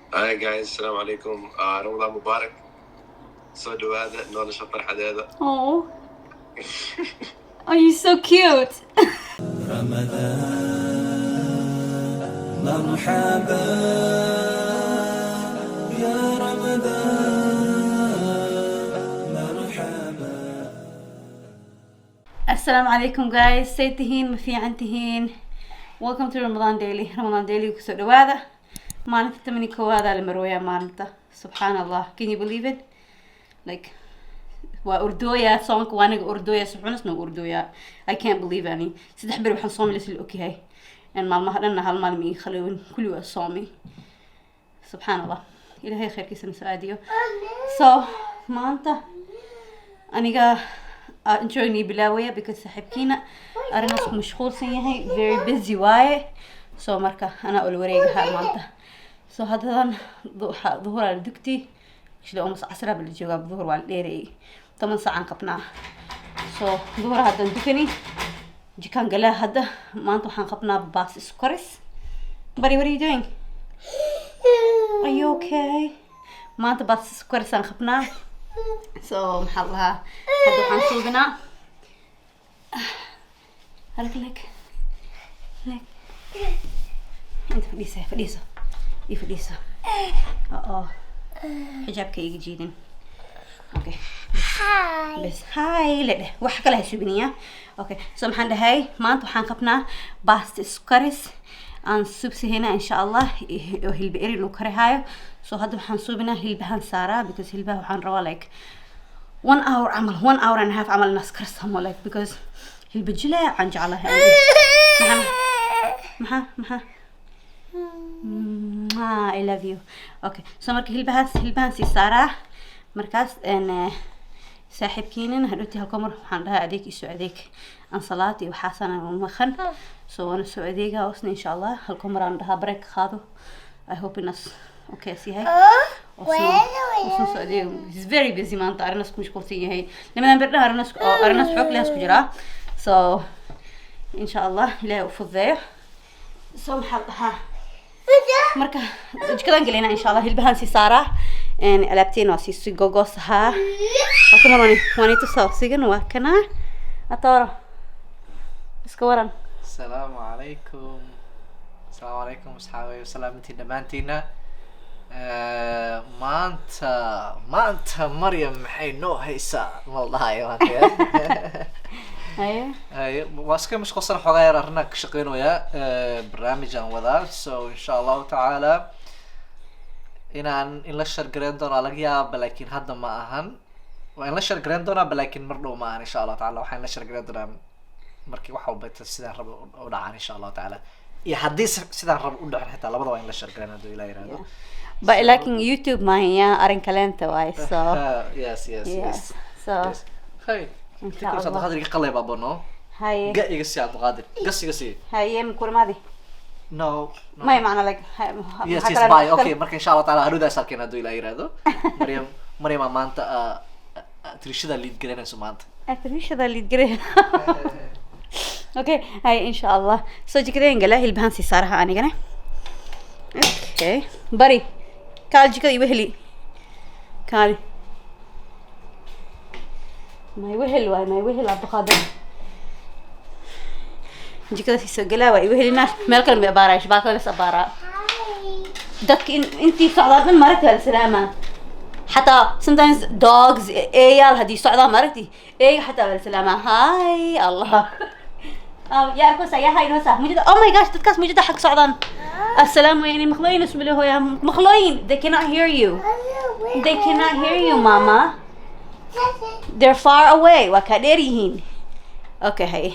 Hi guys, السلام عليكم. رمضان مبارك. سو هذا نور شطر حداده. Oh, oh, you're so cute. مرحبا يا رمضان مرحبا. Assalamu alaikum guys, say tihiin, ma fiican tihiin. Welcome to Ramadan Daily. Ramadan Daily kusoo dhawaada. Maalinta 11 la marooyaa maalinta. Subhanallah. Can you believe it? Like waa ordooya soonka waa anaga ordooya suxuunasna ordooya. I can't believe any. Saddex bir waxaan soomi la ogyahay. En maalmaha dhanna hal maalin ii khalawin kulli waa soomi. Subhanallah. Ilaahay khayrkiisa na soo aadiyo. So, maanta aniga enjoying bilaawaya because saaxiibkiina arrinasku mashquulsan yahay, very busy waaye. So marka ana ul wareegaha maanta. So haddan duhur la dugti shida umas casra bil jooga duhur waa dheeray 10 saacan qabnaa. So duhur haddan dukani jikan gala hadda maanta waxaan qabnaa baas iskaris. Buddy, what are you doing? Are you okay? maanta baas iskaris aan qabnaa. So maxaa lahaa hadda waxaan suugnaa like انت فديسة يفديسة حجابك يجي جيدن اوكي بس هاي لا wax kale hashubiniya okay so maxaan dhahay maanta waxaan qabnaa baasta iskaris aan subsihina insha Allah oo hilba eri loo karahayo so hadda waxaan subinaa hilbahan saara because hilbaha waxaan rabaa like 1 hour amal 1 hour and a half amal nas karsamo like because hilba jilaa aan jeclahay maha I love you. Okay. So marka hilbahan si saara markaas saaxiibkiina hadhooti halka mar waxaan dhahay adeeg isu adeeg aan salaad iyo xasan aan maqan. So wana soo adeega hoosna insha Allah halka mar aan dhahay break qaado. I hope inas okay si hay. So adeeg is very busy maanta arnas ku mashquulsan yahay. Nimadan birna arnas xoog leh isku jira. So insha Allah ilaahay u fududeeyo. So maxaa dhahaa marka jikadan galina insha Allah hilbahan si saara en alaabteen waa si gogosaha halka mar wani tusoo sigan waa kana atoro iska waran السلام عليكم أصحابي وسلامتي دمانتينا maanta Maryam maxay noo haysaa wallahi waa ayo واسكي مش قصر حغير رنك شقين ويا برنامج وذا so إن شاء الله تعالى إن لا شر جراندون على جياب لكن هذا ما أهن وإن لا شر جراندون لكن مرضو ما أهن إن شاء الله تعالى وحين لا شر جراندون مركي وحول بيت سيدا رب ودعان إن شاء الله تعالى يحدث سيدا رب ودعان حتى لا بدو إن لا شر جراندون إلى يرادو but like YouTube ما هي أرن كلامته واي so yes so هاي إن شاء تكون صدق الله هذا يقلب أبونو هاي قا يقصي عبد القادر قصي هاي مكور ماذي no ما هي معنى like yes bye okay marka insha Allah taala haruda sarkeen haduu ila yiraahdo Maryam maanta trishada lead garanayso maanta trishada lead garay okay هاي إن شاء الله so jikadeen gala hilbahan si saaraha anigana okay bari kaal jikada iwehli kaal ما يوهل عبد القادر جيكا في سجلة ويوهل الناس مالك لما يبارا شباك ولا سبارا دك انتي صعدات من مرتها السلامة حتى sometimes dogs ايال هدي صعدات مرتي اي حتى السلامة هاي الله يا كوسا يا هاي نوسا موجودة oh my gosh تتكاس موجودة حق صعدان السلام يعني مخلوين اسم اللي هو يا مخلوين they cannot hear you mama they're far away وكادريهين okay هاي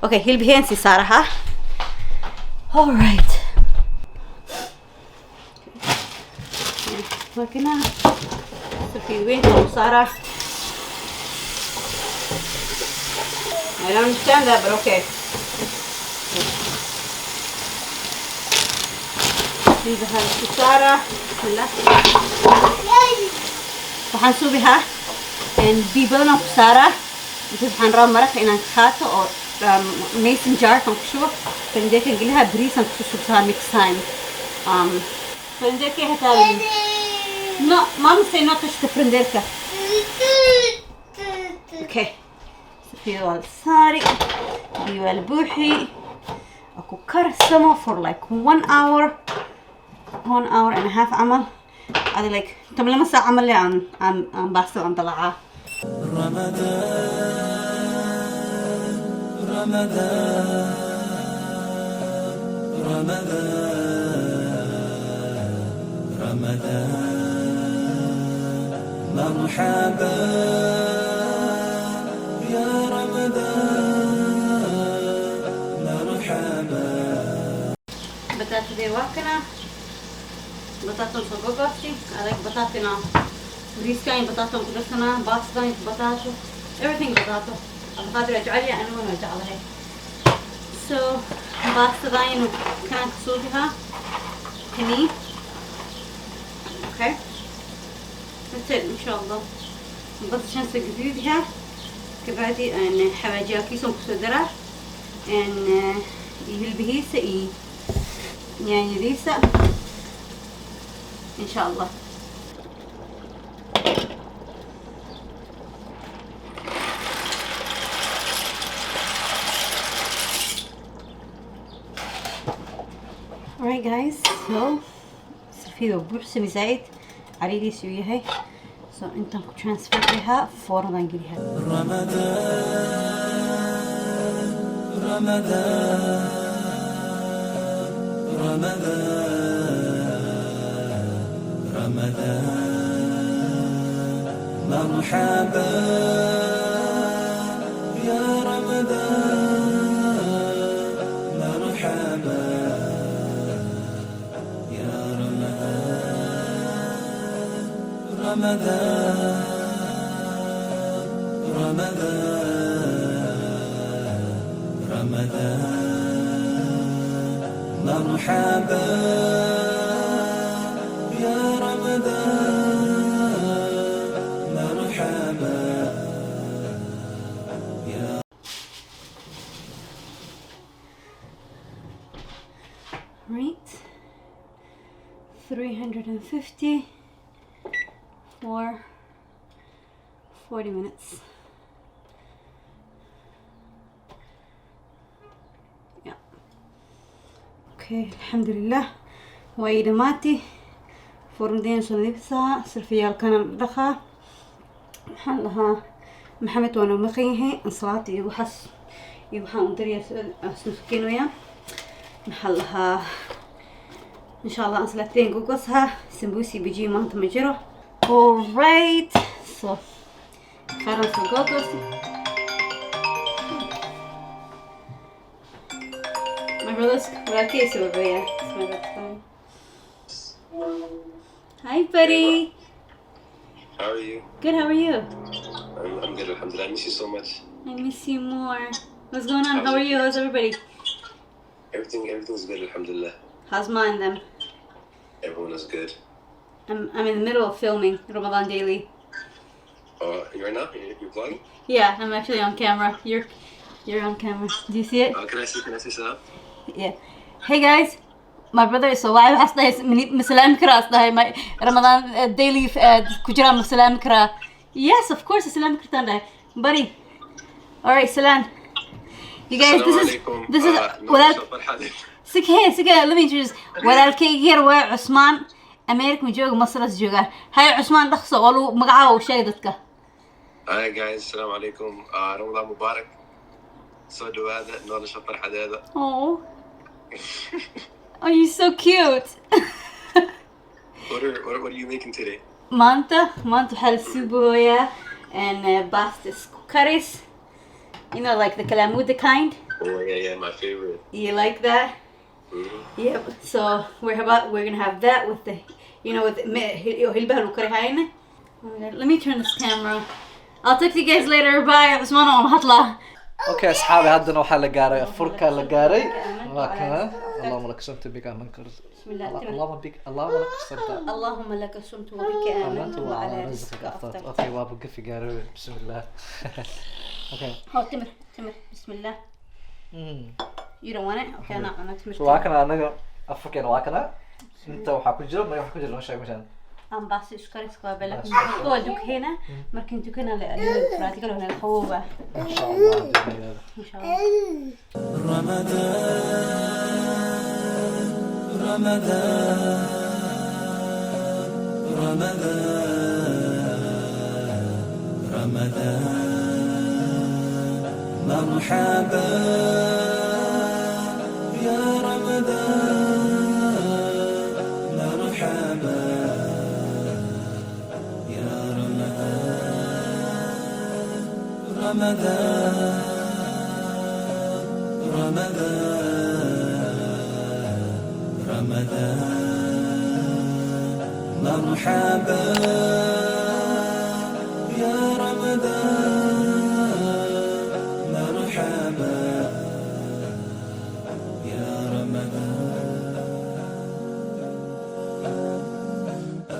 okay hilbiheen si saaraha all right makina safidweyn oo saara I don't understand that but okay hilbiheen si saara bismillah waxaan suubihaa and bibana kusara because waxaan rabaa maraq inaan qaato oo mason jar kan ku shubo kan deekan gelaha bariis aan ku shubtaa next time فرنديركا هتعمل. No, mom say not touch the فرنديركا. Okay. Sofia waa saari. Biyo waa buuxi. Aku karsamo for like 1 hour. 1 hour and a half عمل. هذا like طب لما ساعة عمل لي عن باسل عن طلعة. رمضان رمضان رمضان رمضان مرحبا يا رمضان مرحبا. بطاطا دي واكنا. بطاطا صغوغوشي. I like بطاطا now. ريسكاين بطاطا مقدسنا. باسكاين بطاطا. Everything بطاطا. البطاطا رجعلي أنا وين رجعلها. So باستا داين كان كسوتها. هني. Okay. That's it إن شاء الله. بس عشان سجديها. كبعدي أن حواجي كيسون كسودرة. أن يهلبهيسة يعني ريسة إن شاء الله. Alright guys, so سلفيدو بوحسن زايد عريدي سويها so انت ترانسفير لها فورا نقليها. رمضان رمضان رمضان رمضان مرحبا يا رمضان مرحبا يا رمضان رمضان رمضان رمضان مرحبا يا رمضان مرحبا يا. Right, 350 for 40 minutes. Yeah. Okay, الحمد لله. وايد ماتي فرندين صنيفسها سلفيال كان دخا محلها محمد وانا مقيه انصلاتي يوحس يوحا اندريا سنسكين ويا محلها ان شاء الله انصلاتين قوقصها سمبوسي بيجي مانت مجرو. Alright, so كارن سنقوقصي. My brother's okay, so yeah, it's my best friend. Hi, buddy. How are you? Good. How are you? I'm good, alhamdulillah. I miss you so much. I miss you more. What's going on? How are you? How's everybody? Everything's good, alhamdulillah. How's mine then? Everyone is good. I'm in the middle of filming Ramadan Daily. You right now? You're vlogging? Yeah, I'm actually on camera. You're on camera. Do you see it? Can I see some? Yeah. Hey guys, my brother is so live. أصلاً مسلم كرا أصلاً my Ramadan daily كجرا مسلم كرا. Yes, of course مسلم كرا تاني. Buddy. All right, Salan. You guys, this is without. سكه let me introduce walaalkayga waa Cusmaan America jooga Masras jooga. Hay Cusmaan dhaqso walu magacaaga u sheeg dadka. Hi guys, assalamu alaikum. Ramadan Mubarak. So dhawaada nolosha farxadeeda. Oh. Oh, you're so cute. What are you making today? Maanta waxaa la suubooyaa and pasta curries. You know, like the kalamuda kind. Oh yeah, my favorite. You like that? Mm-hmm. Yep. So we're gonna have that with the, you know, with hilbah lukarihayna. Let me turn this camera. I'll talk to you guys later. Bye. Usman on hatla. Okay, أصحابي هذا waxaa la gaaray furka la gaaray waa kana اللهم لك صمت بك آمنت اللهم لك صمت وبك آمنت وعلى رزقك أفطرت. اوكي وابو قفي قاري بسم الله. اوكي هو تمر بسم الله. You don't want it? Okay, أنا تمر. waa kana anaga afurkeena waa kana انت waxaa ku jiro ma wax ku jiro noo sheeg meeshaan aan baasi isku karis waa bala Baasi. waa dukheena markin dukana la adiyo practical wana qawba insha Allah bismillah insha Allah رمضان مرحبا يا رمضان مرحبا يا رمضان رمضان مرحبا يا رمضان